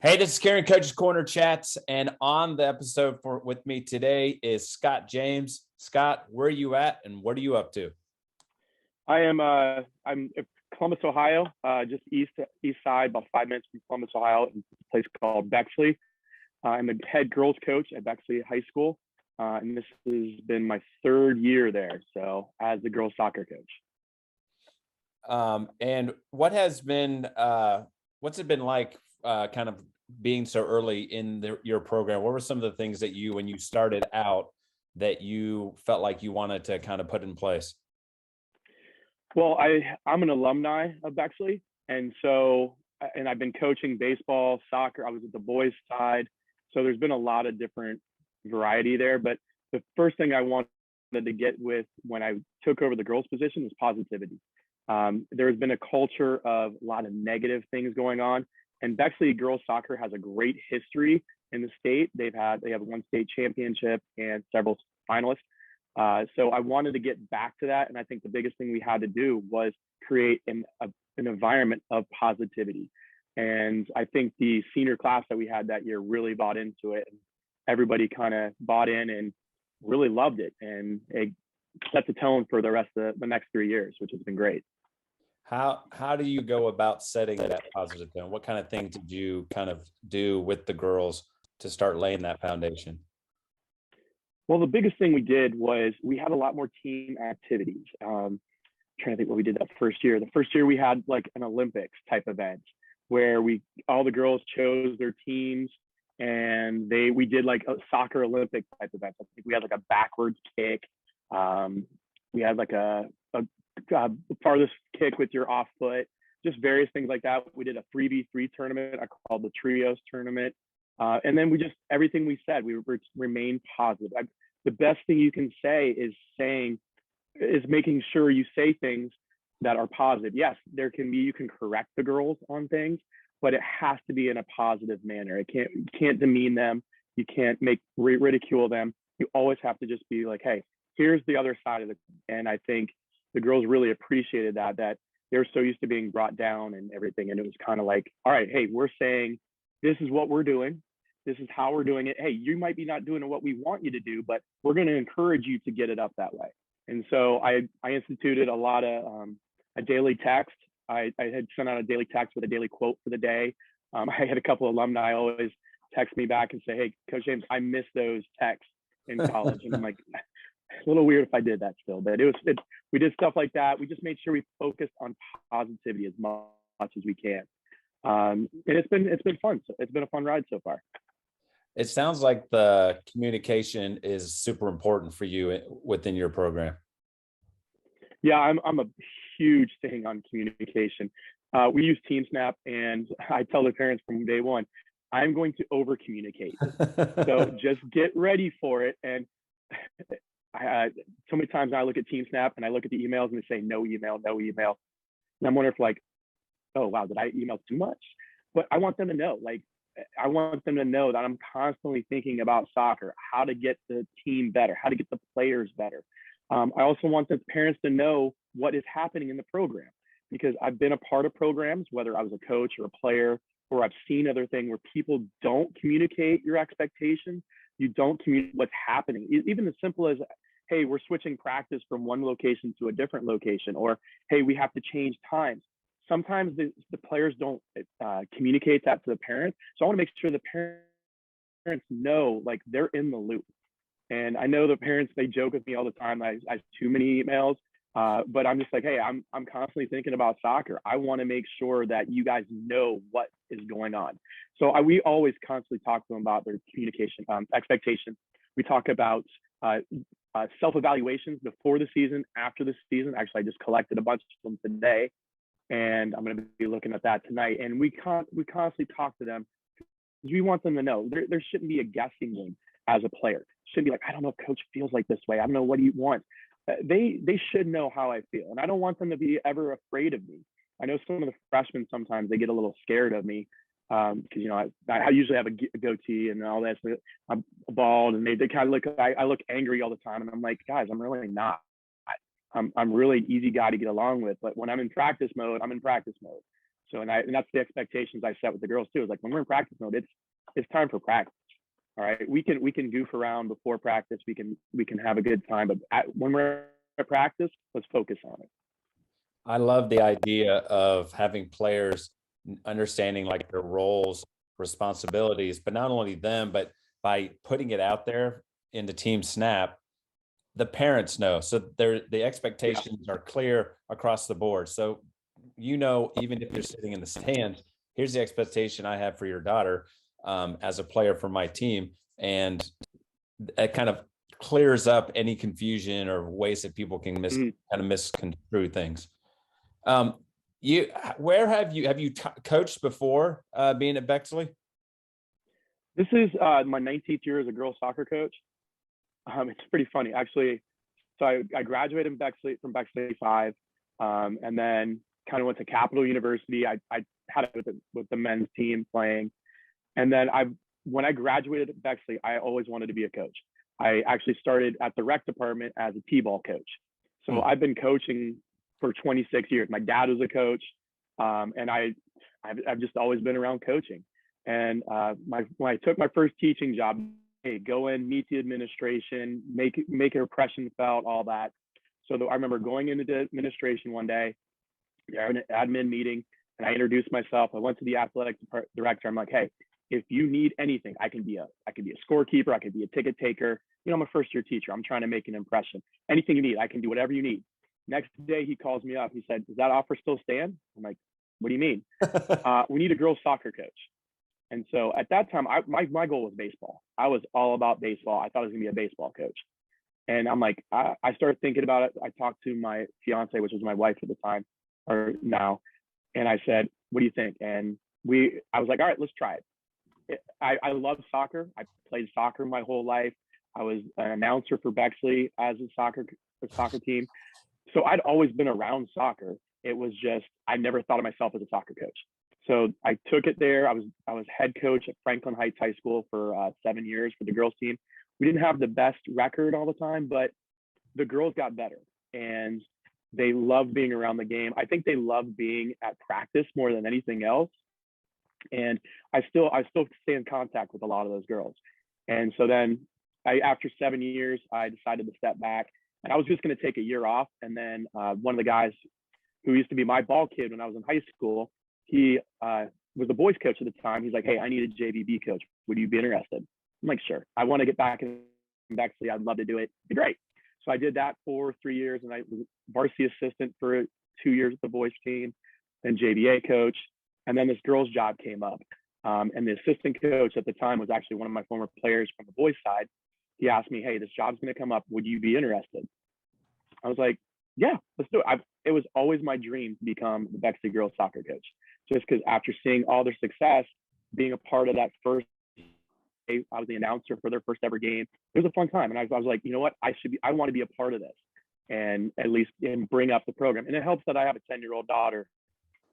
Hey, this is Karen Coach's Corner Chats, and on the episode with me today is Scott James. Scott, where are you at, and what are you up to? I'm in Columbus, Ohio, just east side, about 5 minutes from Columbus, Ohio, in a place called Bexley. I'm the head girls coach at Bexley High School, and this has been my third year there. So as the girls soccer coach. And what's it been like, kind of being so early in your program? What were some of the things that when you started out, that you felt like you wanted to kind of put in place? Well, I'm an alumni of Bexley, and I've been coaching baseball, soccer. I was at the boys' side, so there's been a lot of different variety there. But the first thing I wanted to get with when I took over the girls' position is positivity. There's been a culture of a lot of negative things going on, and Bexley girls soccer has a great history in the state. They have one state championship and several finalists. So I wanted to get back to that, and I think the biggest thing we had to do was create an environment of positivity. And I think the senior class that we had that year really bought into it. Everybody kind of bought in and really loved it, and it set the tone for the rest of the next 3 years, which has been great. How do you go about setting that positive tone? What kind of things did you kind of do with the girls to start laying that foundation? Well, the biggest thing we did was we had a lot more team activities. Trying to think what we did that first year. The first year we had like an Olympics type event where all the girls chose their teams, and we did like a soccer Olympic type event. I think we had like a backwards kick. We had like a farthest kick with your off foot, just various things like that. We did a 3v3 tournament I called the Trios tournament. And then everything we said, we remained positive. The best thing you can say is making sure you say things that are positive. Yes, you can correct the girls on things, but it has to be in a positive manner. You can't demean them. You can't ridicule them. You always have to just be like, hey, here's the other side of it. And I think the girls really appreciated that they're so used to being brought down and everything. And it was kind of like, all right, hey, we're saying this is what we're doing. This is how we're doing it. Hey, you might be not doing what we want you to do, but we're going to encourage you to get it up that way. And so I instituted a lot of a daily text. I had sent out a daily text with a daily quote for the day. I had a couple of alumni always text me back and say, hey, Coach James, I miss those texts in college. And I'm like, a little weird if I did that still, but we did stuff like that. We just made sure we focused on positivity as much as we can. And it's been fun. So it's been a fun ride so far. It sounds like the communication is super important for you within your program. Yeah, I'm a huge thing on communication. We use TeamSnap, and I tell the parents from day one, I'm going to over communicate. So just get ready for it. And so many times I look at TeamSnap and I look at the emails and they say no email. And I'm wondering if like, oh wow, did I email too much? But I want them to know, that I'm constantly thinking about soccer, how to get the team better, how to get the players better. I also want the parents to know what is happening in the program, because I've been a part of programs, whether I was a coach or a player, or I've seen other things where people don't communicate your expectations. You don't communicate what's happening. Even as simple as, hey, we're switching practice from one location to a different location, or hey, we have to change times. Sometimes the players don't communicate that to the parents. So I want to make sure the parents know, like, they're in the loop. And I know the parents, they joke with me all the time. I have too many emails, but I'm just like, hey, I'm constantly thinking about soccer. I want to make sure that you guys know what is going on. So we always constantly talk to them about their communication expectations. We talk about self-evaluations before the season, after the season. Actually, I just collected a bunch of them today, and I'm going to be looking at that tonight. And we constantly talk to them because we want them to know there shouldn't be a guessing game as a player. It shouldn't be like, I don't know if coach feels like this way. I don't know, what do you want? They should know how I feel. And I don't want them to be ever afraid of me. I know some of the freshmen, sometimes they get a little scared of me because, I usually have a goatee and all that. So I'm bald, and they kind of I look angry all the time. And I'm like, guys, I'm really not. I'm really an easy guy to get along with. But when I'm in practice mode, I'm in practice mode. So, and that's the expectations I set with the girls too. Is like when we're in practice mode, it's time for practice. All right, we can goof around before practice. We can have a good time, but when we're at practice, let's focus on it. I love the idea of having players understanding like their roles, responsibilities, but not only them, but by putting it out there in the team snap, the parents know. So the expectations are clear across the board. So, even if you're sitting in the stands, here's the expectation I have for your daughter as a player for my team. And it kind of clears up any confusion or ways that people can kind of misconstrue things. Have you coached before being at Bexley? This is my 19th year as a girls soccer coach. It's pretty funny, actually. So I graduated from Bexley 5, and then kind of went to Capital University. I had it with the men's team playing. And then when I graduated at Bexley, I always wanted to be a coach. I actually started at the rec department as a T-ball coach. So I've been coaching for 26 years. My dad was a coach, and I've just always been around coaching. And when I took my first teaching job, hey, go in, meet the administration, make an impression felt, all that. So I remember going into the administration one day, an admin meeting, and I introduced myself. I went to the athletic director. I'm like, hey, if you need anything, I can be a scorekeeper, I can be a ticket taker. I'm a first year teacher. I'm trying to make an impression. Anything you need, I can do whatever you need. Next day, he calls me up. He said, does that offer still stand? I'm like, what do you mean? We need a girls soccer coach. And so at that time, my goal was baseball. I was all about baseball. I thought I was gonna be a baseball coach. And I'm like, I started thinking about it. I talked to my fiance, which was my wife at the time, or now. And I said, what do you think? And I was like, all right, let's try it. I love soccer. I played soccer my whole life. I was an announcer for Bexley as a soccer team. So I'd always been around soccer. It was just, I never thought of myself as a soccer coach. So I took it there. I was head coach at Franklin Heights High School for 7 years for the girls team. We didn't have the best record all the time, but the girls got better and they loved being around the game. I think they loved being at practice more than anything else. And I still stay in contact with a lot of those girls. And so then after 7 years, I decided to step back, and I was just going to take a year off. And then one of the guys who used to be my ball kid when I was in high school, he was the boys coach at the time. He's like, hey, I need a JVB coach. Would you be interested? I'm like, sure. I want to get back in Bexley. I'd love to do it. It'd be great. So I did that for 3 years, and I was varsity assistant for 2 years with the boys team, then JVA coach. And then this girls job came up. And the assistant coach at the time was actually one of my former players from the boys side. He asked me, hey, this job's going to come up. Would you be interested? I was like, yeah, let's do it. It was always my dream to become the Bexley girls soccer coach, just because after seeing all their success, being a part of that first, I was the announcer for their first ever game. It was a fun time. And I was like, you know what? I want to be a part of this and at least bring up the program. And it helps that I have a 10-year-old daughter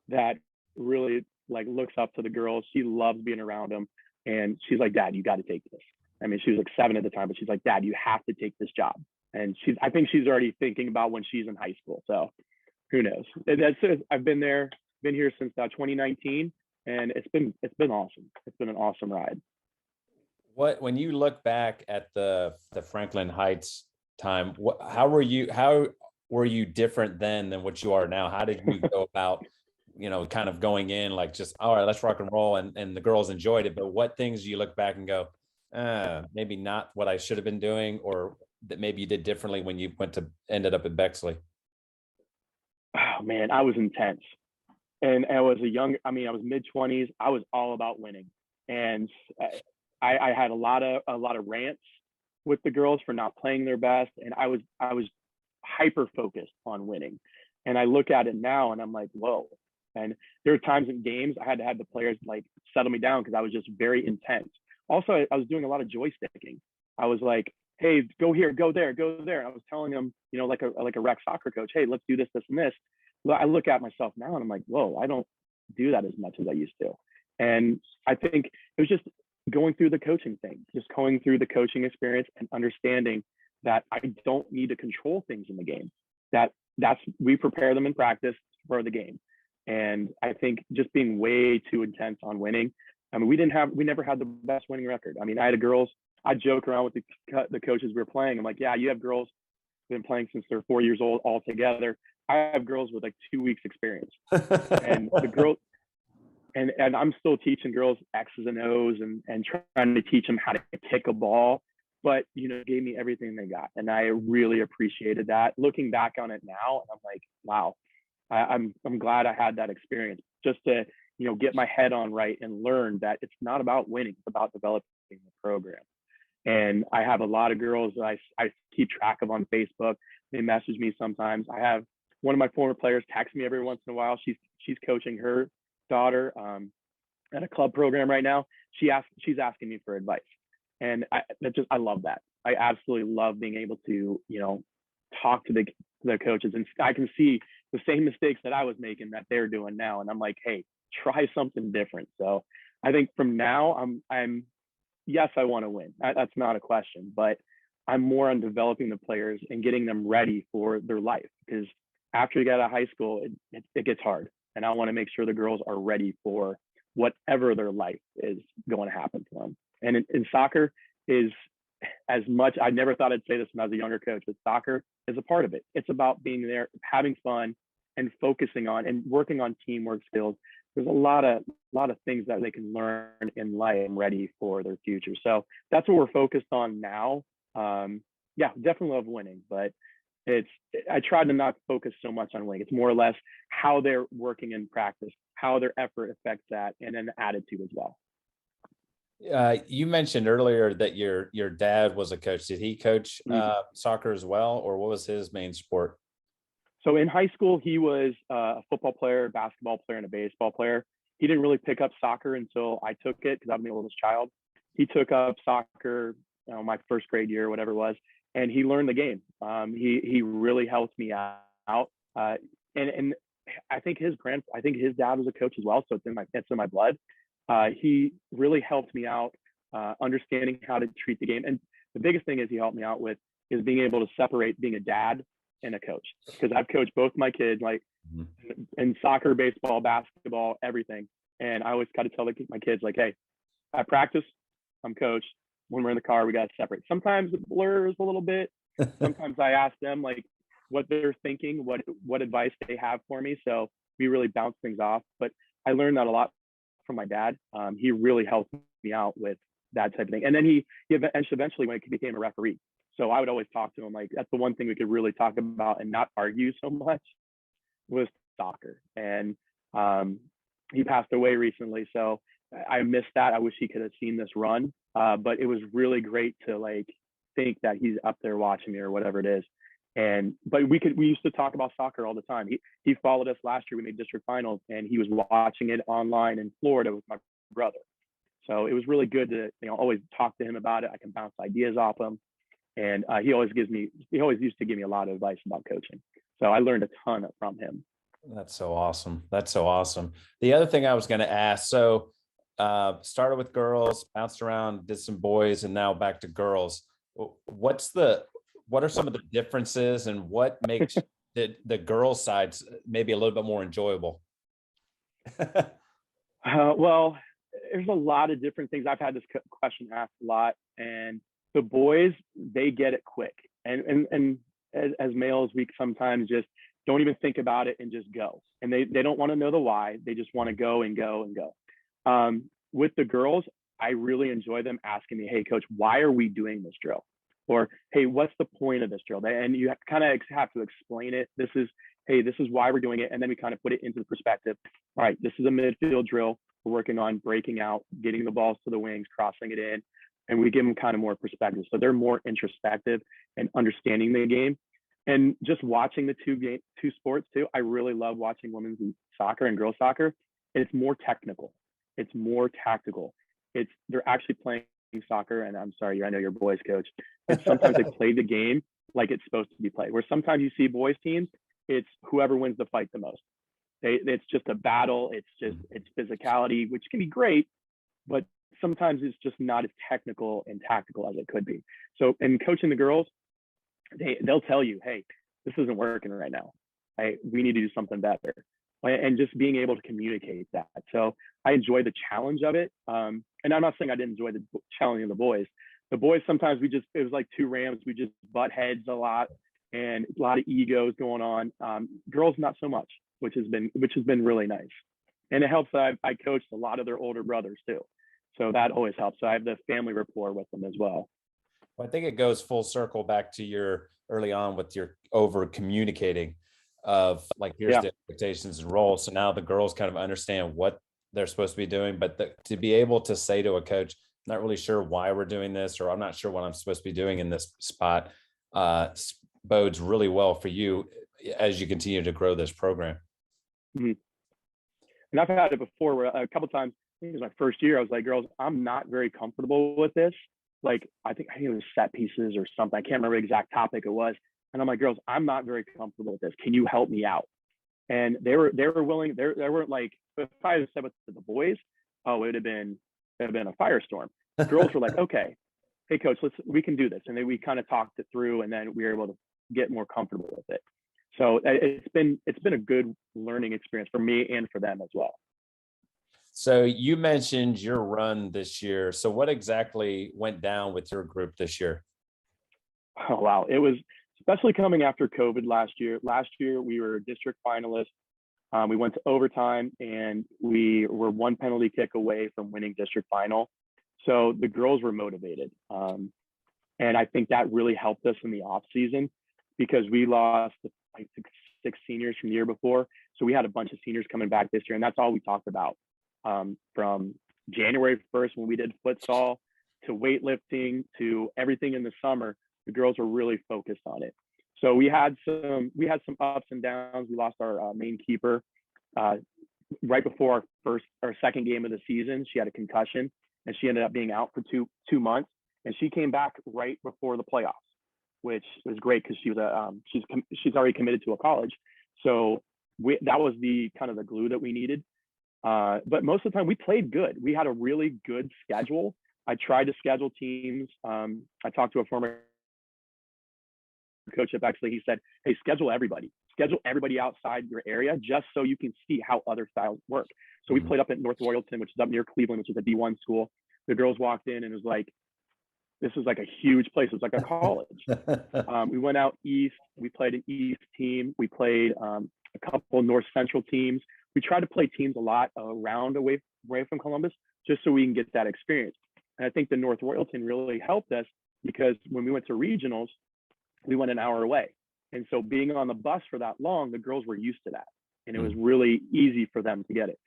that really looks up to the girls. She loves being around them. And she's like, Dad, you got to take this. I mean, she was like 7 at the time, but she's like, Dad, you have to take this job. And I think she's already thinking about when she's in high school. So who knows? I've been here since 2019, and it's been awesome. It's been an awesome ride. When you look back at the Franklin Heights time, how were you different then than what you are now? How did you go about, kind of going in like just, all right, let's rock and roll, and the girls enjoyed it, but what things do you look back and go, maybe not what I should have been doing, or that maybe you did differently when you ended up at Bexley? Oh man, I was intense. And I was I was mid-20s. I was all about winning. And I had a lot of rants with the girls for not playing their best. And I was hyper focused on winning. And I look at it now and I'm like, whoa. And there are times in games I had to have the players settle me down because I was just very intense. Also, I was doing a lot of joysticking. I was like, hey, go here, go there, go there. And I was telling them, like a rec soccer coach, hey, let's do this, this, and this. Well, I look at myself now and I'm like, whoa, I don't do that as much as I used to. And I think it was just going through the coaching thing, just going through the coaching experience and understanding that I don't need to control things in the game. We prepare them in practice for the game. And I think just being way too intense on winning. I mean, we never had the best winning record. I mean, I joke around with the coaches we were playing. I'm like, yeah, you have girls who've been playing since they're 4 years old all together. I have girls with like 2 weeks experience, and the girls, and I'm still teaching girls X's and O's and trying to teach them how to kick a ball. But gave me everything they got, and I really appreciated that. Looking back on it now, and I'm like, wow, I'm glad I had that experience just to get my head on right and learn that it's not about winning, it's about developing the program. And I have a lot of girls that I keep track of on Facebook. They message me sometimes. I have one of my former players text me every once in a while. She's coaching her daughter at a club program right now. She's asking me for advice, and I love that. I absolutely love being able to talk to the coaches, and I can see the same mistakes that I was making that they're doing now, and I'm like, hey, try something different. So I think from now I'm yes, I want to win. That's not a question, but I'm more on developing the players and getting them ready for their life, because after you get out of high school, it gets hard. And I want to make sure the girls are ready for whatever their life is going to happen to them. And in soccer is as much, I never thought I'd say this when I was a younger coach, but soccer is a part of it. It's about being there, having fun, and focusing on and working on teamwork skills. There's a lot of things that they can learn in life and ready for their future. So that's what we're focused on now. Yeah, definitely love winning, but I try to not focus so much on winning. It's more or less how they're working in practice, how their effort affects that, and then the attitude as well. You mentioned earlier that your dad was a coach. Did he coach soccer as well, or what was his main sport? So in high school, he was a football player, basketball player, and a baseball player. He didn't really pick up soccer until I took it, because I'm the oldest child. He took up soccer, my first grade year, whatever it was, and he learned the game. He really helped me out, and I think his dad was a coach as well, so it's in my blood. He really helped me out, understanding how to treat the game. And the biggest thing he helped me out with is being able to separate being a dad and a coach, because I've coached both my kids, like in soccer, baseball, basketball, everything. And I always got to tell my kids, like, hey, at practice, I'm coach. When we're in the car, we got to separate. Sometimes it blurs a little bit. Sometimes I ask them like what they're thinking, what advice they have for me. So we really bounce things off. But I learned that a lot from my dad. He really helped me out with that type of thing. And then he eventually, when he became a referee. So I would always talk to him. Like, that's the one thing we could really talk about and not argue so much was soccer. And he passed away recently. So I missed that. I wish he could have seen this run. But it was really great to like think that he's up there watching me or whatever it is. But we used to talk about soccer all the time. He followed us last year. We made district finals, and he was watching it online in Florida with my brother. So it was really good to always talk to him about it. I can bounce ideas off him, and he always used to give me a lot of advice about coaching. So I learned a ton from him. That's so awesome. That's so awesome. The other thing I was going to ask, so started with girls, bounced around, did some boys, and now back to girls. What are some of the differences, and what makes the girls' sides maybe a little bit more enjoyable? Well, there's a lot of different things. I've had this question asked a lot, and the boys, they get it quick. And as males, we sometimes just don't even think about it and just go. And they don't want to know the why. They just want to go and go and go. With the girls, I really enjoy them asking me, hey, coach, why are we doing this drill? Or, hey, what's the point of this drill? And you kind of have to explain it. This is why we're doing it. And then we kind of put it into the perspective. All right, this is a midfield drill. We're working on breaking out, getting the balls to the wings, crossing it in. And we give them kind of more perspective. So they're more introspective and understanding the game. And just watching the two sports too. I really love watching women's soccer and girls soccer. It's more technical. It's more tactical. They're actually playing soccer, and I'm sorry, I know you're boys coach, but sometimes they play the game like it's supposed to be played. Where sometimes you see boys teams, it's whoever wins the fight the most. It's just a battle. It's physicality, which can be great, but sometimes it's just not as technical and tactical as it could be. So in coaching the girls, they'll tell you, hey, this isn't working right now. We need to do something better. and just being able to communicate that. So I enjoy the challenge of it. And I'm not saying I didn't enjoy the challenging the boys. The boys, sometimes it was like two rams. We just butt heads a lot and a lot of egos going on. Girls, not so much, which has been really nice. And it helps that I coached a lot of their older brothers too. So that always helps. So I have the family rapport with them as well. I think it goes full circle back to your early on with your over communicating of like, here's Yeah. the expectations and roles. So now the girls kind of understand what they're supposed to be doing, but to be able to say to a coach, not really sure why we're doing this, or I'm not sure what I'm supposed to be doing in this spot, bodes really well for you as you continue to grow this program. Mm-hmm. And I've had it before where a couple of times, I think it was my first year, I was like, girls, I'm not very comfortable with this. Like, I think it was set pieces or something. I can't remember the exact topic it was. And I'm like, girls, I'm not very comfortable with this. Can you help me out? And they were willing. They weren't like, if I had said with the boys, oh, it would have been a firestorm. Girls were like, okay, hey coach, we can do this. And then we kind of talked it through, and then we were able to get more comfortable with it. So it's been a good learning experience for me and for them as well. So you mentioned your run this year. So what exactly went down with your group this year? Oh, wow. It was, especially coming after COVID last year. Last year, we were district finalists. We went to overtime, and we were one penalty kick away from winning district final. So the girls were motivated. And I think that really helped us in the off season, because we lost like six seniors from the year before. So we had a bunch of seniors coming back this year, and that's all we talked about. From January 1st, when we did futsal, to weightlifting, to everything in the summer, the girls were really focused on it. So we had some ups and downs. We lost our main keeper right before our second game of the season. She had a concussion, and she ended up being out for two months. And she came back right before the playoffs, which was great because she's already committed to a college. So that was the kind of the glue that we needed. But most of the time we played good. We had a really good schedule. I tried to schedule teams. I talked to a former coach at Bexley. He said, hey, schedule everybody outside your area, just so you can see how other styles work. So we played up at North Royalton, which is up near Cleveland, which is a D1 school. The girls walked in and it was like, this is like a huge place. It was like a college. We went out east. We played an east team. We played a couple North Central teams. We try to play teams a lot around away from Columbus, just so we can get that experience. And I think the North Royalton really helped us, because when we went to regionals, we went an hour away. And so being on the bus for that long, the girls were used to that. And it was really easy for them to get it.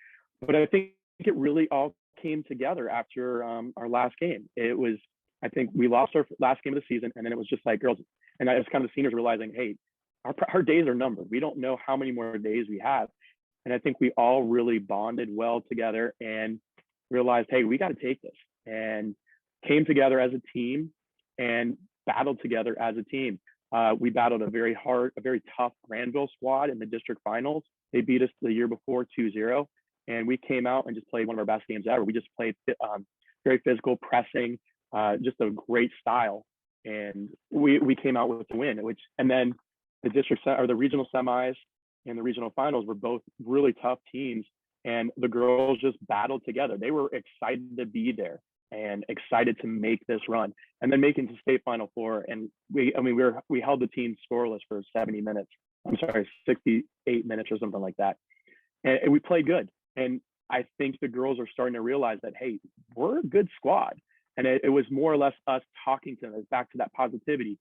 But I think it really all came together after our last game. I think we lost our last game of the season, and then it was just like, girls, and it was kind of the seniors realizing, hey, our days are numbered. We don't know how many more days we have. And I think we all really bonded well together and realized, hey, we got to take this, and came together as a team and battled together as a team. We battled a very tough Granville squad in the district finals. They beat us the year before 2-0, and we came out and just played one of our best games ever. We just played very physical, pressing, just a great style. And we came out with the win, and then the regional semis and the regional finals were both really tough teams, and the girls just battled together. They were excited to be there and excited to make this run, and then making to state final four. And we held the team scoreless for 68 minutes or something like that. And we played good. And I think the girls are starting to realize that, hey, we're a good squad. And it was more or less us talking to them, back to that positivity,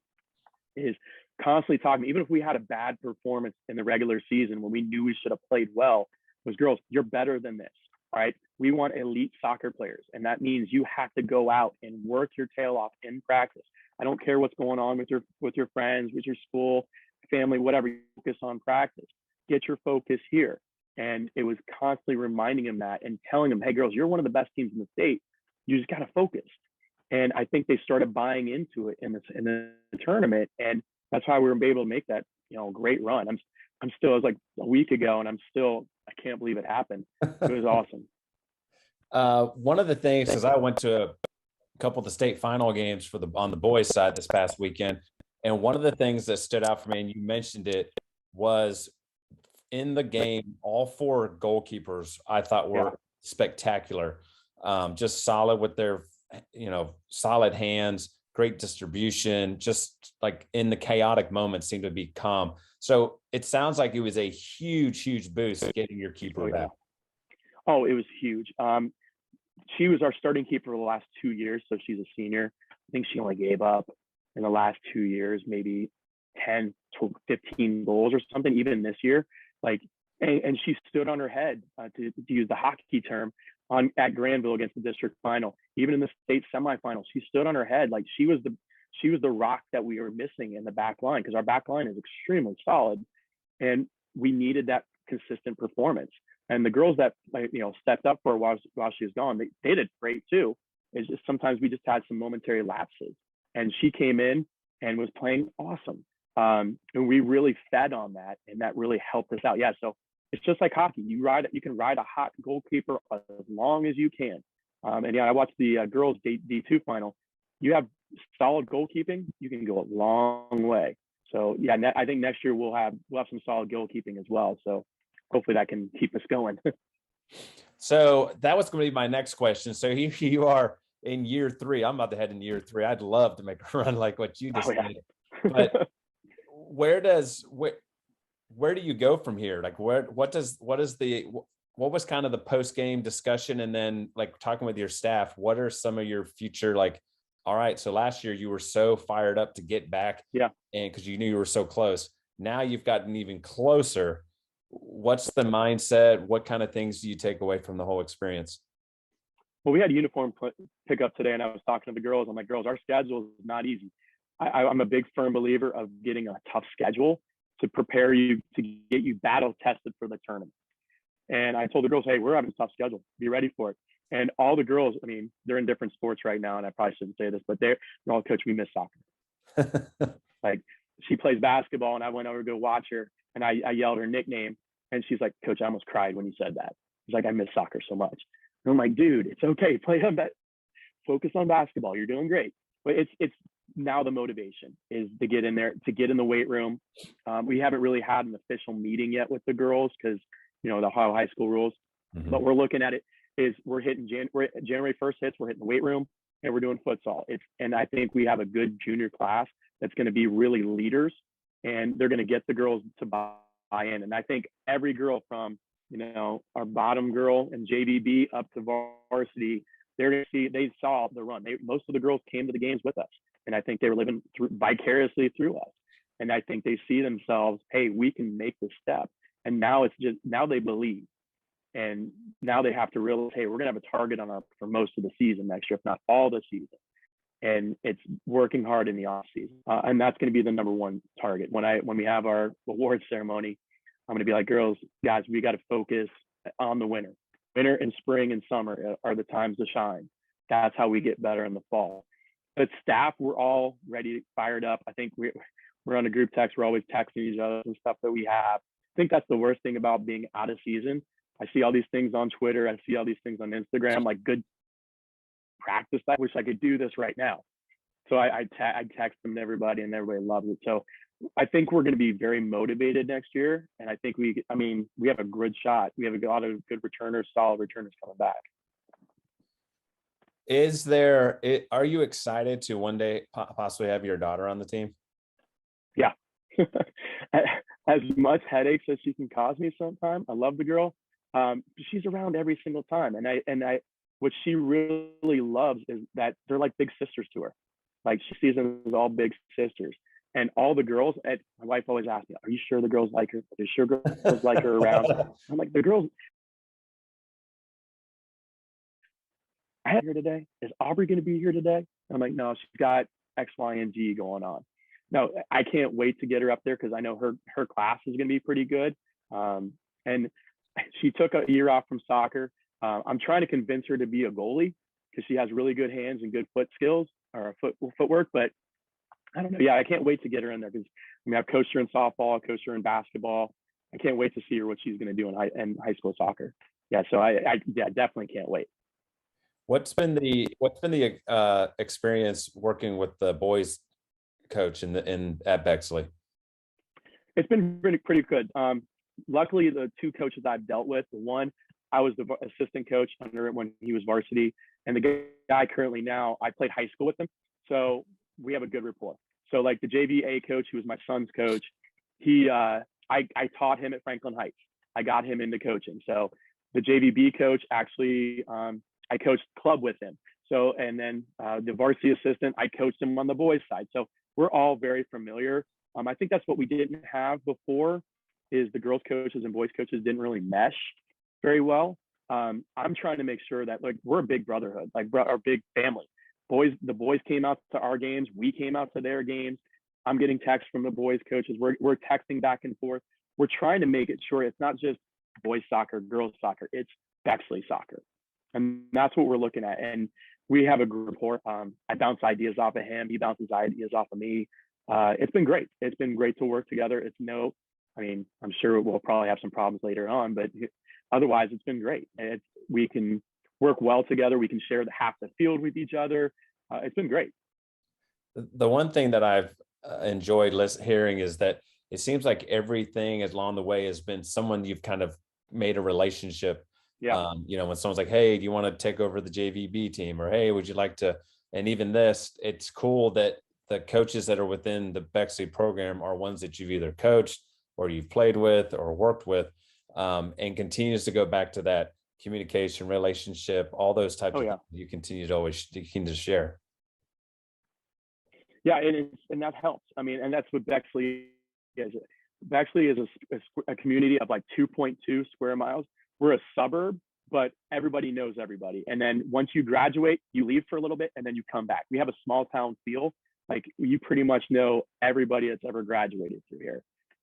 is constantly talking. Even if we had a bad performance in the regular season when we knew we should have played well, was, girls, you're better than this, right? We want elite soccer players. And that means you have to go out and work your tail off in practice. I don't care what's going on with your friends, with your school, family, whatever, you focus on practice. Get your focus here. And it was constantly reminding them that and telling them, hey, girls, you're one of the best teams in the state. You just got to focus. And I think they started buying into it in the tournament. And that's how we were able to make that, great run. It was like a week ago, and I can't believe it happened. It was awesome. One of the things, because I went to a couple of the state final games on the boys' side this past weekend, and one of the things that stood out for me, and you mentioned it, was in the game, all four goalkeepers I thought were spectacular. Just solid with their, solid hands, great distribution, just like in the chaotic moments seemed to be calm. So it sounds like it was a huge, huge boost getting your keeper back. Oh, it was huge. She was our starting keeper for the last 2 years, so she's a senior. I think she only gave up in the last 2 years, maybe 10 to 15 goals or something, even this year. And she stood on her head, to use the hockey term, at Granville against the district final. Even in the state semifinal, she stood on her head. Like she was the rock that we were missing in the back line, because our back line is extremely solid, and we needed that consistent performance. And the girls that stepped up for her while she was gone, they did great too. It's just sometimes we just had some momentary lapses, and she came in and was playing awesome. And we really fed on that, and that really helped us out. Yeah, so it's just like hockey. You can ride a hot goalkeeper as long as you can. And yeah, I watched the girls D2 final. You have solid goalkeeping, you can go a long way. So yeah, I think next year we'll have some solid goalkeeping as well. So hopefully that can keep us going. So that was going to be my next question. So here you are in year 3. I'm about to head in year 3. I'd love to make a run like what you just did. But where do you go from here? Like what was kind of the post-game discussion, and then like talking with your staff, what are some of your future, like, all right, so last year you were so fired up to get back, and because you knew you were so close. Now you've gotten even closer. What's the mindset? What kind of things do you take away from the whole experience? Well, we had uniform pickup today, and I was talking to the girls. I'm like, girls, our schedule is not easy. I'm a big firm believer of getting a tough schedule to prepare you, to get you battle tested for the tournament. And I told the girls, hey, we're having a tough schedule. Be ready for it. And all the girls, I mean, they're in different sports right now, and I probably shouldn't say this, but they're all, coach, we miss soccer. Like, she plays basketball, and I went over to go watch her, and I yelled her nickname, and she's like, coach, I almost cried when you said that. She's like, I miss soccer so much. And I'm like, dude, it's okay. Play on that. Focus on basketball. You're doing great. But it's now the motivation is to get in there, to get in the weight room. We haven't really had an official meeting yet with the girls because, the Ohio high school rules. Mm-hmm. But we're looking at it is we're hitting January 1st hits. We're hitting the weight room, and we're doing futsal. And I think we have a good junior class that's going to be really leaders, and they're going to get the girls to buy in. And I think every girl from, our bottom girl and JVB up to varsity, they saw the run. Most of the girls came to the games with us, and I think they were living vicariously through us. And I think they see themselves, hey, we can make this step. And now they believe. And now they have to realize, hey, we're going to have a target for most of the season next year, if not all the season. And it's working hard in the off season. And that's going to be the number one target. When we have our awards ceremony, I'm going to be like, girls, guys, we got to focus on the winter. Winter and spring and summer are the times to shine. That's how we get better in the fall. But staff, we're all ready, fired up. I think we're on a group text. We're always texting each other and stuff that we have. I think that's the worst thing about being out of season. I see all these things on Twitter. I see all these things on Instagram, like good practice. I wish I could do this right now. So I text them to everybody, and everybody loves it. So I think we're going to be very motivated next year. And I think we have a good shot. We have a lot of good returners, solid returners coming back. Are you excited to one day possibly have your daughter on the team? Yeah. As much headaches as she can cause me sometimes. I love the girl. She's around every single time. And I what she really loves is that they're like big sisters to her. Like, she sees them as all big sisters. And all the girls, my wife always asks me, are you sure the girls like her? Are you sure girls like her around? I'm like, the girls here today? Is Aubrey going to be here today? I'm like, no, she's got X, Y, and Z going on. No, I can't wait to get her up there because I know her class is going to be pretty good. And she took a year off from soccer. I'm trying to convince her to be a goalie because she has really good hands and good foot skills or footwork. But I don't know. Yeah, I can't wait to get her in there because I've coached her in softball, I've coached her in basketball. I can't wait to see her what she's going to do in high school soccer. Yeah, so I definitely can't wait. What's been the experience working with the boys coach at Bexley? It's been pretty good. luckily the two coaches I've dealt with, the one I was the assistant coach under when he was varsity, and the guy currently now I played high school with him, so we have a good rapport. So like the JVA coach, who was my son's coach, I taught him at Franklin Heights. I got him into coaching. So the JVB coach actually, I coached club with him. So, and then the varsity assistant, I coached him on the boys side. So we're all very familiar. I think that's what we didn't have before, is the girls coaches and boys coaches didn't really mesh very well. I'm trying to make sure that, like, we're a big brotherhood, like our big family. The boys came out to our games. We came out to their games. I'm getting texts from the boys coaches. We're texting back and forth. We're trying to make it sure it's not just boys soccer, girls soccer. It's Bexley soccer. And that's what we're looking at. And we have a group rapport. I bounce ideas off of him. He bounces ideas off of me. It's been great. It's been great to work together. I'm sure we'll probably have some problems later on, but otherwise it's been great. We can work well together. We can share half the field with each other. It's been great. The one thing that I've enjoyed hearing is that it seems like everything along the way has been someone you've kind of made a relationship. Yeah. When someone's like, hey, do you want to take over the JVB team? Or, hey, would you like to? And even this, it's cool that the coaches that are within the Bexley program are ones that you've either coached or you've played with or worked with, and continues to go back to that communication, relationship, all those types of things you continue to share. Yeah, and that helps. And that's what Bexley is. Bexley is a community of like 2.2 square miles. We're a suburb, but everybody knows everybody. And then once you graduate, you leave for a little bit and then you come back. We have a small town feel. Like, you pretty much know everybody that's ever graduated through here.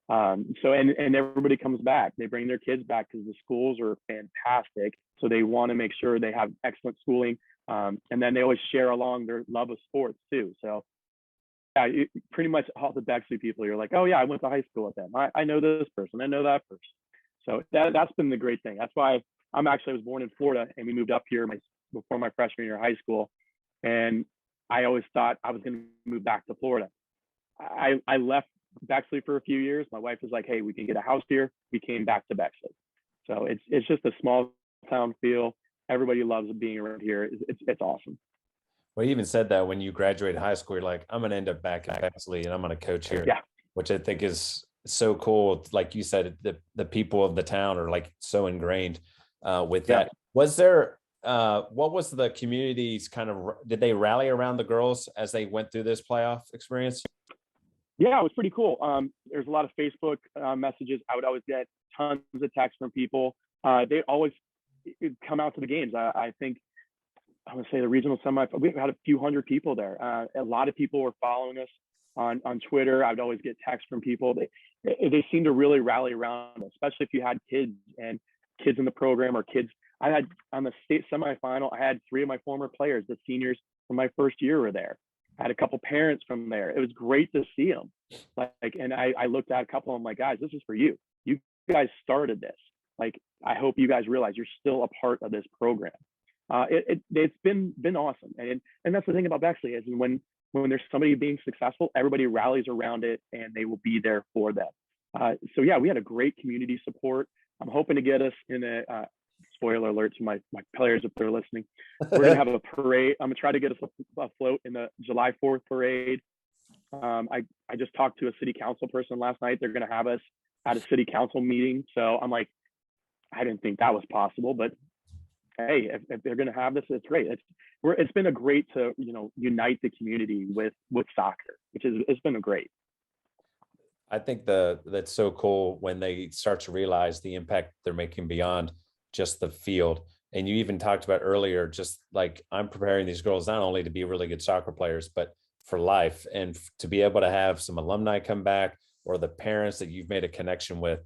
And everybody comes back. They bring their kids back because the schools are fantastic. So they want to make sure they have excellent schooling. And then they always share along their love of sports too. So yeah, pretty much all the Bexley people, you're like, oh yeah, I went to high school with them. I know this person. I know that person. So that's been the great thing. That's why I was born in Florida, and we moved up here before my freshman year of high school. And I always thought I was going to move back to Florida. I left Bexley for a few years. My wife was like, hey, we can get a house here. We came back to Bexley. So it's just a small town feel. Everybody loves being around here. It's awesome. Well, you even said that when you graduated high school, you're like, I'm going to end up back in Bexley and I'm going to coach here, which I think is so cool. Like you said, the people of the town are like so ingrained with that. Was there, what was the community's did they rally around the girls as they went through this playoff experience? Yeah, it was pretty cool. There's a lot of Facebook messages. I would always get tons of texts from people. They always come out to the games. I think I would say the regional semifinal, we had a few hundred people there. A lot of people were following us on Twitter. I would always get texts from people. They seem to really rally around, especially if you had kids in the program or kids. I had on the state semifinal, I had 3 of my former players, the seniors from my first year, were there. I had a couple parents from there. It was great to see them. And I looked at a couple of them like, guys, this is for you. You guys started this. Like, I hope you guys realize you're still a part of this program. It's been awesome. And that's the thing about Bexley is when there's somebody being successful, everybody rallies around it and they will be there for them. So yeah, we had a great community support. I'm hoping to get us in a spoiler alert to my players if they're listening. We're gonna have a parade. I'm gonna try to get us a float in the July 4th parade. I just talked to a city council person last night. They're gonna have us at a city council meeting. So I'm like, I didn't think that was possible, but hey, if they're gonna have this, it's great. It's been a great to unite the community with soccer, it's been a great. I think that's so cool when they start to realize the impact they're making beyond just the field. And you even talked about earlier, just like, I'm preparing these girls not only to be really good soccer players, but for life, and to be able to have some alumni come back, or the parents that you've made a connection with,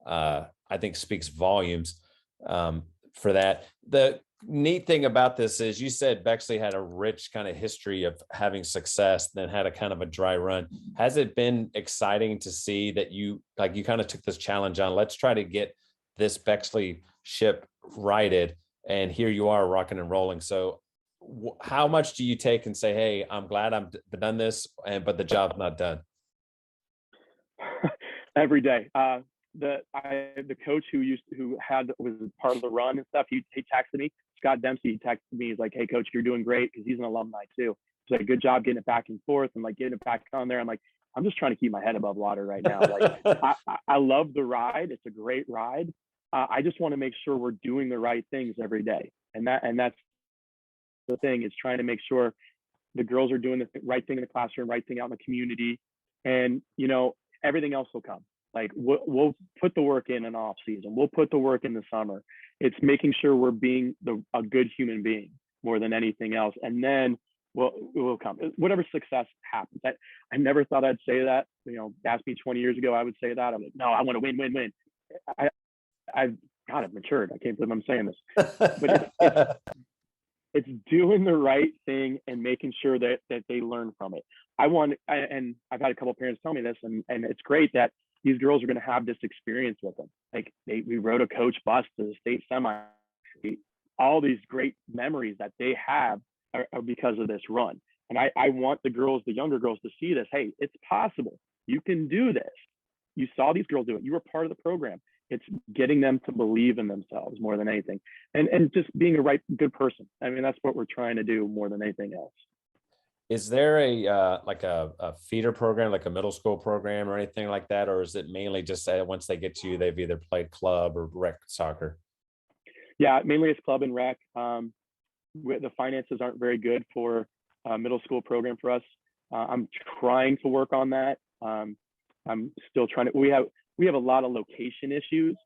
I think speaks volumes for that. The neat thing about this is, you said Bexley had a rich kind of history of having success, then had a kind of a dry run. Has it been exciting to see that you kind of took this challenge on, let's try to get this Bexley ship righted, and here you are rocking and rolling? So how much do you take and say, hey, I'm glad I've done this, but the job's not done? Every day. the coach who was part of the run and stuff, he texted me. Scott Dempsey texted me. He's like, "Hey coach, you're doing great," because he's an alumni too. He's like, "Good job getting it back and forth and like getting it back on there." I'm like, I'm just trying to keep my head above water right now. Like, I love the ride. It's a great ride. I just want to make sure we're doing the right things every day, and that's the thing, is trying to make sure the girls are doing the right thing in the classroom, right thing out in the community, and everything else will come. Like we'll put the work in off season. We'll put the work in the summer. It's making sure we're being a good human being more than anything else, and then we'll come. Whatever success happens. I never thought I'd say that. Ask me 20 years ago, I would say that. I'm like, no, I want to win, win, win. I've matured. I can't believe I'm saying this, but it's doing the right thing and making sure that they learn from it. And I've had a couple of parents tell me this, and it's great that these girls are going to have this experience with them. Like we rode a coach bus to the state semi. All these great memories that they have are because of this run. And I want the younger girls, to see this. Hey, it's possible. You can do this. You saw these girls do it. You were part of the program. It's getting them to believe in themselves more than anything, and just being a good person. I mean, that's what we're trying to do more than anything else. Is there a feeder program, like a middle school program or anything like that? Or is it mainly just once they get to you, they've either played club or rec soccer? Yeah, mainly it's club and rec. The finances aren't very good for a middle school program for us. I'm trying to work on that. I'm still trying to, we have a lot of location issues.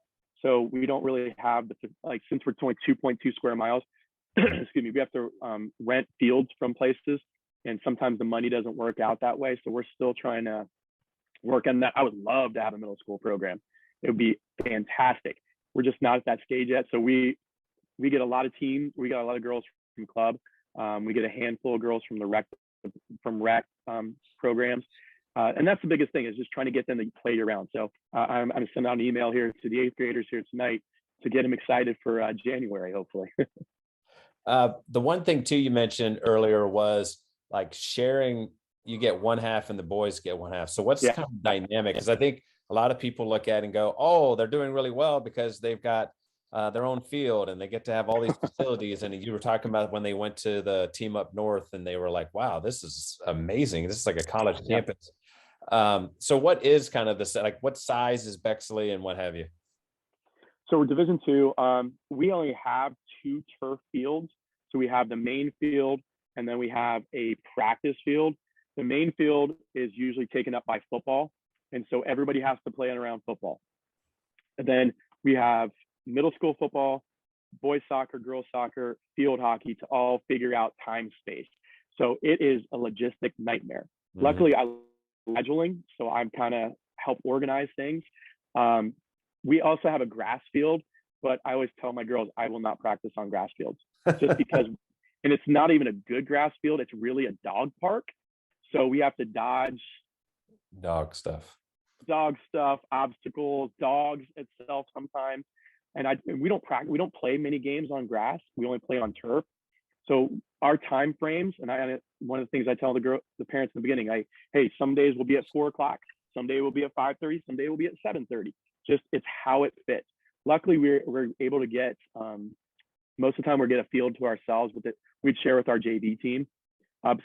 So we don't really have since we're only 2.2 square miles, excuse me, we have to rent fields from places. And sometimes the money doesn't work out that way. So we're still trying to work on that. I would love to have a middle school program. It would be fantastic. We're just not at that stage yet. So we get a lot of teams. We got a lot of girls from club. We get a handful of girls from the rec programs. And that's the biggest thing, is just trying to get them to play year round. So I'm sending out an email here to the 8th graders here tonight to get them excited for January, hopefully. The one thing too you mentioned earlier was like sharing. You get one half and the boys get one half. So what's kind of dynamic? Because I think a lot of people look at it and go, "Oh, they're doing really well because they've got their own field and they get to have all these facilities." And you were talking about when they went to the team up north and they were like, "Wow, this is amazing. This is like a college campus." So what is kind of what size is Bexley and what have you? So we're Division II. We only have 2 turf fields. So we have the main field, and then we have a practice field. The main field is usually taken up by football, and so everybody has to play around football. And then we have middle school football, boys soccer, girls soccer, field hockey, to all figure out time space. So it is a logistic nightmare. Mm-hmm. Luckily, I love scheduling, so I'm kind of help organize things. We also have a grass field, but I always tell my girls I will not practice on grass fields, just because, and it's not even a good grass field. It's really a dog park. So we have to dodge dog stuff, obstacles, dogs itself sometimes. And we don't play many games on grass. We only play on turf. So our time frames, and one of the things I tell the parents in the beginning, hey, some days we'll be at 4:00, some day we'll be at 5:30, some day we'll be at 7:30. Just it's how it fits. Luckily, we're able to get most of the time we get a field to ourselves. We'd share with our JV team.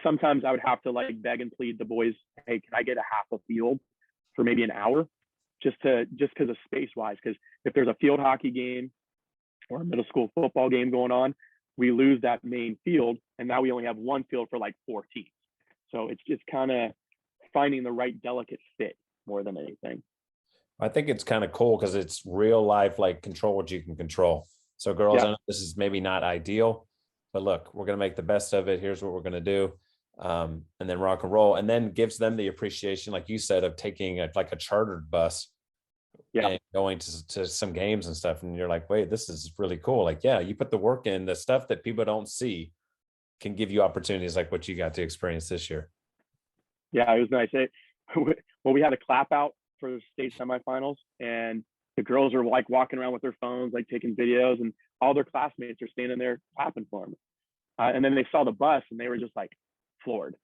Sometimes I would have to beg and plead the boys, "Hey, can I get a half a field for maybe an hour?" Just because of space wise. Because if there's a field hockey game or a middle school football game going on, we lose that main field, and now we only have one field for 4 teams. So it's just kind of finding the right delicate fit more than anything. I think it's kind of cool because it's real life, control what you can control. So girls, I know this is maybe not ideal, but look, we're going to make the best of it. Here's what we're going to do. And then rock and roll, and then gives them the appreciation, like you said, of taking a chartered bus and going to some games and stuff. And you're like, wait, this is really cool. You put the work in. The stuff that people don't see can give you opportunities like what you got to experience this year. Yeah, it was nice. Well, we had a clap out for the state semifinals, and the girls are walking around with their phones, taking videos, and all their classmates are standing there clapping for them. And then they saw the bus and they were just floored.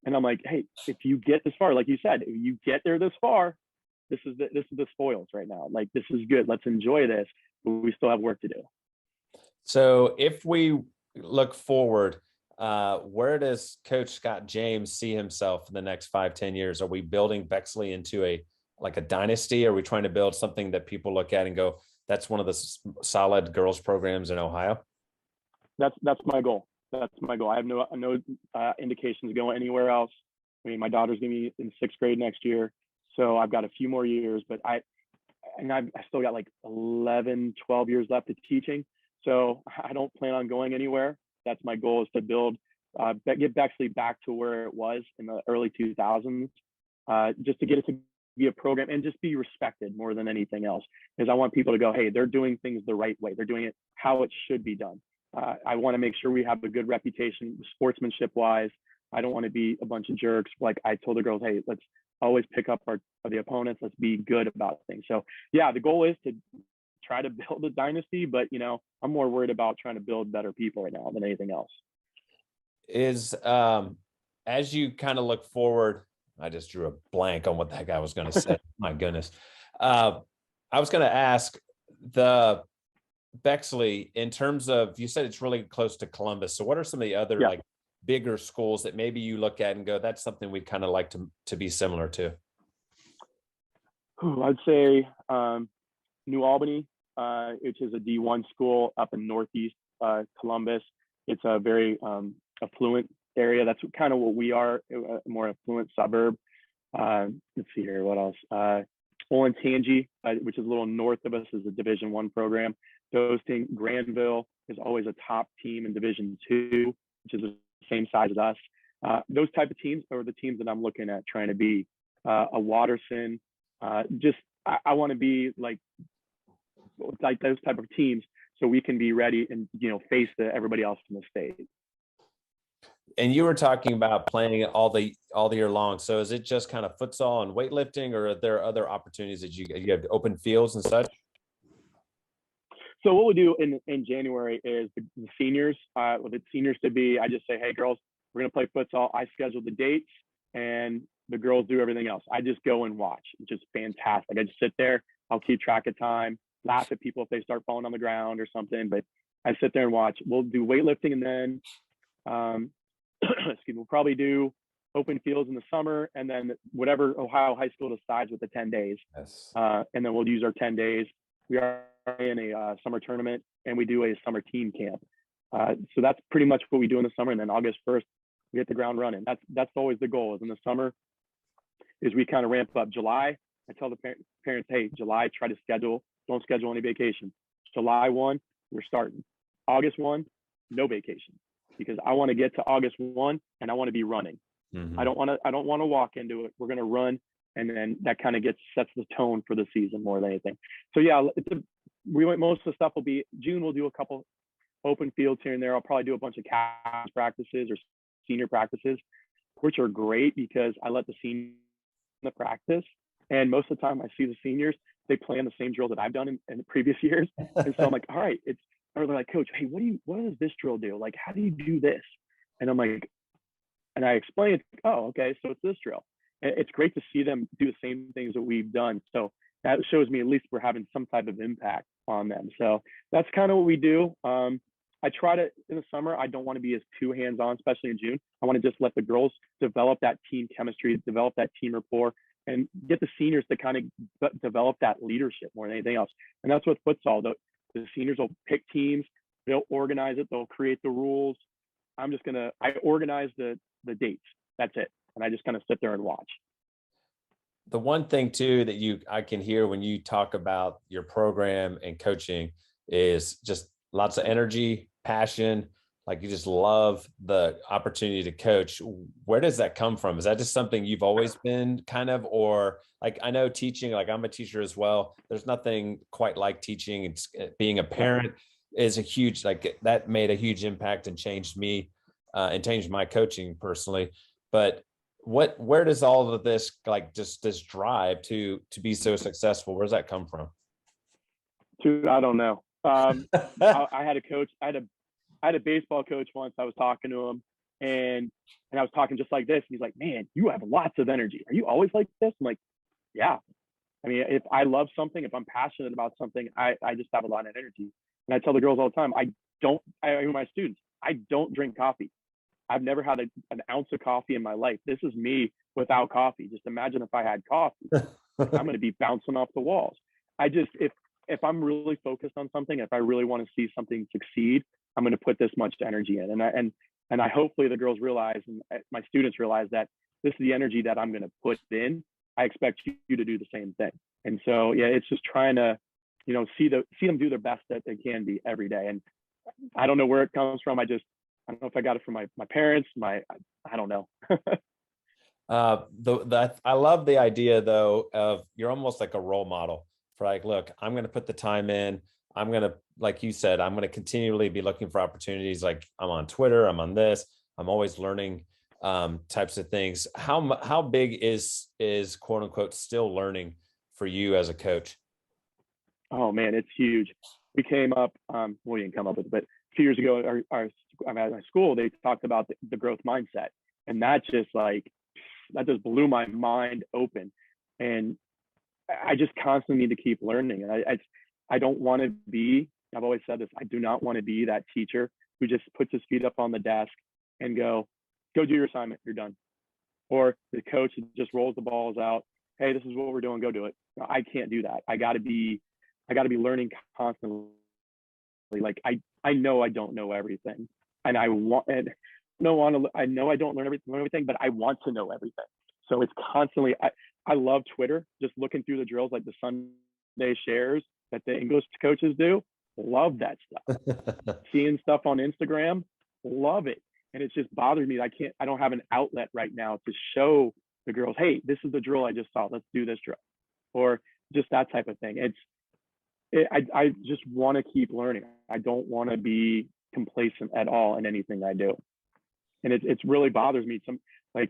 And I'm like, hey, if you get this far, like you said, if you get there this far, this is the spoils right now. Like, this is good. Let's enjoy this, but we still have work to do. So if we look forward, where does Coach Scott James see himself in the next 5-10 years? Are we building Bexley into a dynasty? Are we trying to build something that people look at and go, that's one of the solid girls programs in Ohio? That's my goal. That's my goal. I have no indications going anywhere else. I mean, my daughter's gonna be in 6th grade next year, so I've got a few more years, but I still got like 11, 12 years left of teaching. So I don't plan on going anywhere. That's my goal, is to build, get Bexley back to where it was in the early 2000s, just to get it to be a program and just be respected more than anything else. Because I want people to go, hey, they're doing things the right way. They're doing it how it should be done. I want to make sure we have a good reputation sportsmanship wise. I don't want to be a bunch of jerks. Like I told the girls, hey, let's always pick up the opponents. Let's be good about things. So yeah, the goal is to try to build a dynasty, but I'm more worried about trying to build better people right now than anything else. Is as you kind of look forward, I just drew a blank on what that guy was going to say. My goodness. I was going to ask the Bexley, in terms of, you said it's really close to Columbus. So what are some of the other like bigger schools that maybe you look at and go, that's something we'd kind of like to be similar to? I'd say New Albany, which is a D1 school up in Northeast Columbus. It's a very affluent area. That's kind of what we are, a more affluent suburb. Let's see here, what else? Olentangy, which is a little north of us, is a Division I program. Hosting Granville is always a top team in Division II, which is the same size as us. Those type of teams are the teams that I'm looking at trying to be. A Watterson, I want to be like those type of teams, so we can be ready and face everybody else in the state. And you were talking about playing all the year long. So is it just kind of futsal and weightlifting, or are there other opportunities that you have open fields and such? So what we do in January is the seniors, with the seniors to be, I just say, hey girls, we're gonna play futsal. I schedule the dates and the girls do everything else. I just go and watch, which is fantastic. I just sit there, I'll keep track of time, laugh at people if they start falling on the ground or something, but I sit there and watch. We'll do weightlifting, and then excuse me, we'll probably do open fields in the summer, and then whatever Ohio High School decides with the 10 days. Yes. And then we'll use our 10 days. We are in a summer tournament, and we do a summer team camp. So that's pretty much what we do in the summer. And then August 1st, we hit the ground running. That's always the goal, is in the summer is we kind of ramp up. July, I tell the parents, hey, July, try to don't schedule any vacation. July 1, we're starting. August 1, no vacation, because I want to get to August 1 and I want to be running. Mm-hmm. I don't want to walk into it. We're going to run. And then that kind of sets the tone for the season more than anything. So yeah, most of the stuff will be June. We'll do a couple open fields here and there. I'll probably do a bunch of cast practices or senior practices, which are great because I let the seniors in the practice. And most of the time I see the seniors, they plan the same drill that I've done in the previous years. And so I'm like, all right, or they're like, coach, hey, what does this drill do? Like, how do you do this? And I'm like, and I explain it. Oh, okay. So it's this drill. It's great to see them do the same things that we've done. So that shows me at least we're having some type of impact on them. So that's kind of what we do. I try to, in the summer, I don't want to be as too hands-on, especially in June. I want to just let the girls develop that team chemistry, develop that team rapport, and get the seniors to kind of develop that leadership more than anything else. And that's what futsal, the seniors will pick teams, they'll organize it, they'll create the rules. I organize the dates. That's it. And I just kind of sit there and watch. The one thing too that I can hear when you talk about your program and coaching is just lots of energy, passion. Like, you just love the opportunity to coach. Where does that come from? Is that just something you've always been kind of, or like, I know teaching, like I'm a teacher as well. There's nothing quite like teaching. It's being a parent is a huge, like that made a huge impact and changed me and changed my coaching personally. But where does all of this, like just this drive to be so successful, where does that come from? Dude, I don't know. I had a coach, I had a baseball coach once. I was talking to him and I was talking just like this. And he's like, man, you have lots of energy. Are you always like this? I'm like, yeah. I mean, if I love something, if I'm passionate about something, I just have a lot of energy. And I tell the girls all the time, my students, I don't drink coffee. I've never had an ounce of coffee in my life. This is me without coffee. Just imagine if I had coffee. Like, I'm going to be bouncing off the walls. If I'm really focused on something, if I really want to see something succeed, I'm going to put this much energy in. And I hopefully the girls realize, and my students realize, that this is the energy that I'm going to put in. I expect you to do the same thing. And so, yeah, it's just trying to, see them do their best that they can be every day. And I don't know where it comes from. I don't know if I got it from my parents, I don't know. I love the idea though of you're almost like a role model for like, look, I'm going to put the time in. I'm going to, like you said, I'm going to continually be looking for opportunities. Like I'm on Twitter, I'm on this, I'm always learning types of things. How big is quote unquote still learning for you as a coach? Oh man, it's huge. We came up, we didn't come up with it, but a few years ago, at my school, they talked about the growth mindset, and that just blew my mind open. And I just constantly need to keep learning. And I don't want to be, I've always said this, I do not want to be that teacher who just puts his feet up on the desk and go do your assignment, you're done. Or the coach just rolls the balls out. Hey, this is what we're doing, go do it. No, I can't do that. I gotta be learning constantly. Like I know I don't know everything. And I know I don't learn everything, but I want to know everything. So it's constantly, I love Twitter, just looking through the drills, like the Sunday shares that the English coaches do. Love that stuff. Seeing stuff on Instagram, love it. And it just bothers me. I don't have an outlet right now to show the girls, hey, this is the drill I just saw. Let's do this drill. Or just that type of thing. I just want to keep learning. I don't want to be complacent at all in anything I do. And it really bothers me. My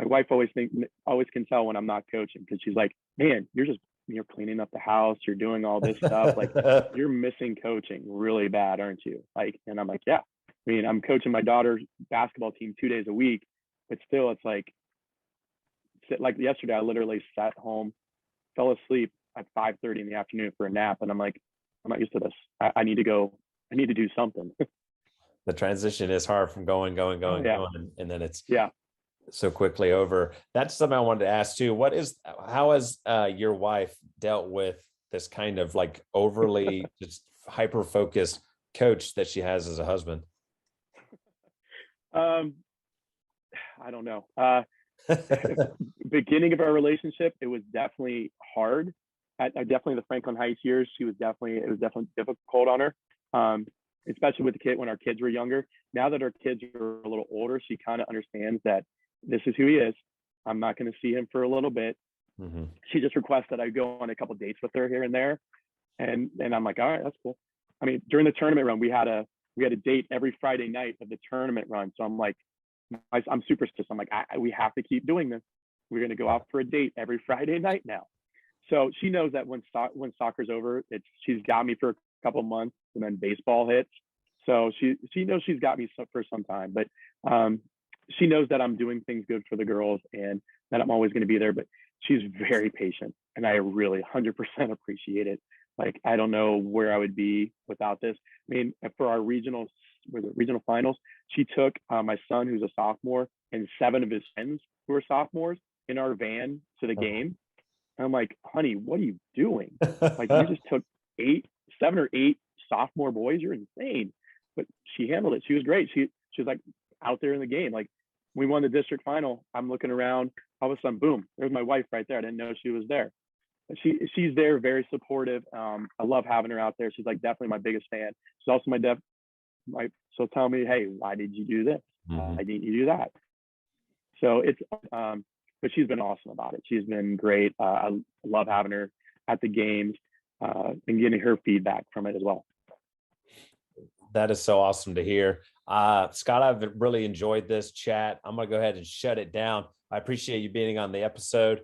wife always can tell when I'm not coaching, because she's like, man, you're cleaning up the house, you're doing all this stuff. Like, you're missing coaching really bad, aren't you? Like, and I'm like, yeah. I mean, I'm coaching my daughter's basketball team 2 days a week, but still it's like yesterday, I literally sat home, fell asleep at 5:30 in the afternoon for a nap. And I'm like, I'm not used to this. I need to do something. The transition is hard from going, and then it's so quickly over. That's something I wanted to ask too. How has your wife dealt with this kind of like overly just hyper focused coach that she has as a husband? I don't know. Beginning of our relationship, it was definitely hard. At definitely the Franklin Heights years, it was definitely difficult on her, especially with when our kids were younger. Now that our kids are a little older, she kind of understands that this is who he is. I'm not going to see him for a little bit. Mm-hmm. She just requests that I go on a couple of dates with her here and there, and I'm like, all right, that's cool. I mean, during the tournament run, we had a date every Friday night of the tournament run. So I'm like, I'm superstitious. I'm like, we have to keep doing this. We're going to go out for a date every Friday night now. So she knows that when soccer's over, she's got me for a couple of months, and then baseball hits. So she knows she's got me for some time, but she knows that I'm doing things good for the girls and that I'm always going to be there. But she's very patient, and I really 100% appreciate it. Like, I don't know where I would be without this. I mean, for our regional finals, she took my son, who's a sophomore, and 7 of his friends who are sophomores in our van to the game. And I'm like, honey, what are you doing? Like, you just took 7 or 8 sophomore boys. You're insane. But she handled it. She was great. She was like out there in the game. Like, we won the district final. I'm looking around. All of a sudden, boom, there's my wife right there. I didn't know she was there. She's there, very supportive. I love having her out there. She's like definitely my biggest fan. She's also she'll tell me, hey, why did you do this? Mm-hmm. Why didn't you do that? So it's but she's been awesome about it. She's been great. I love having her at the games and getting her feedback from it as well. That is so awesome to hear. Scott, I've really enjoyed this chat. I'm going to go ahead and shut it down. I appreciate you being on the episode.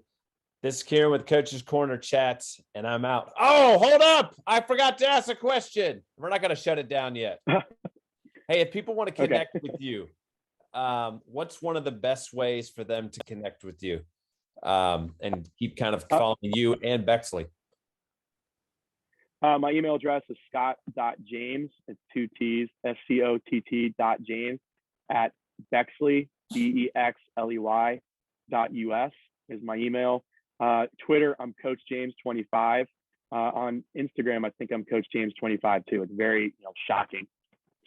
This is Kieran with Coach's Corner Chats, and I'm out. Oh, hold up. I forgot to ask a question. We're not going to shut it down yet. Hey, if people want to connect with you, what's one of the best ways for them to connect with you? and keep kind of following you and Bexley. My email address is scott.james, it's 2 T's, SCOTT.james at Bexley, BEXLEY.US is my email. Twitter, I'm Coach James 25. On Instagram, I think I'm Coach James 25 too. It's very shocking.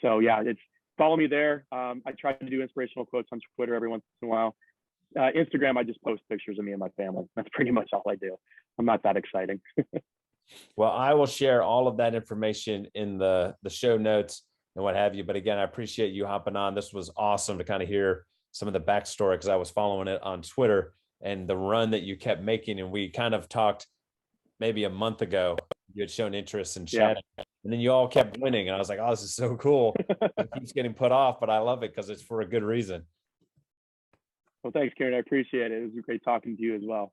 So yeah, it's follow me there. I try to do inspirational quotes on Twitter every once in a while. Instagram, I just post pictures of me and my family. That's pretty much all I do. I'm not that exciting. Well, I will share all of that information in the show notes and what have you. But again, I appreciate you hopping on. This was awesome to kind of hear some of the backstory because I was following it on Twitter and the run that you kept making. And we kind of talked maybe a month ago. You had shown interest in chatting, and then you all kept winning. And I was like, oh, this is so cool. It keeps getting put off, but I love it because it's for a good reason. Well, thanks, Karen. I appreciate it. It was great talking to you as well.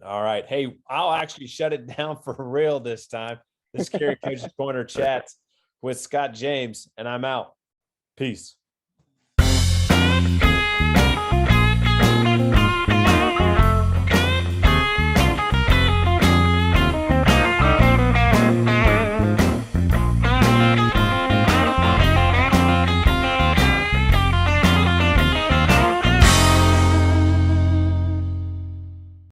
All right. Hey, I'll actually shut it down for real this time. This is Carry Coach's Corner Chats with Scott James, and I'm out. Peace.